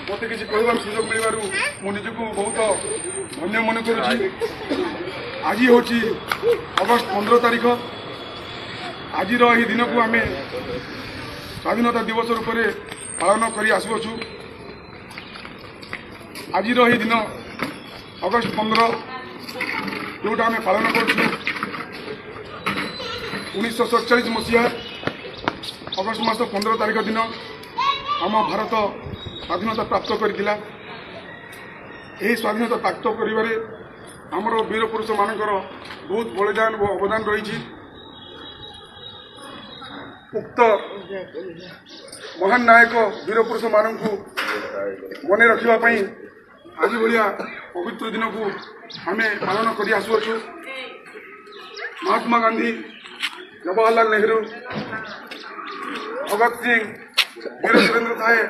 मत किसी कहबार सुजोग मिलवर मुझे बहुत धन्य मन कर। आज हूँ अगस्ट 15 तारीख। आज दिन को आम स्वाधीनता दिवस रूप में पालन कर आसुचु। आज दिन अगस्ट 15 जोटा आम पालन कर 1947 मसीहा अगस्ट मास 15 तारीख दिन आम भारत स्वाधीनता प्राप्त करथिला। यही स्वाधीनता प्राप्त करिबारे आमर वीर पुरुष मानकर बहुत बलिदान और अवदान रही। उक्त महान नायक वीर पुरुष मान को मन रखापी आज भाया पवित्र दिन को आम पालन कर आसुचु। महात्मा गांधी, जवाहरलाल नेहरू, भगत सिंह, वीर सुरेंद्र साहे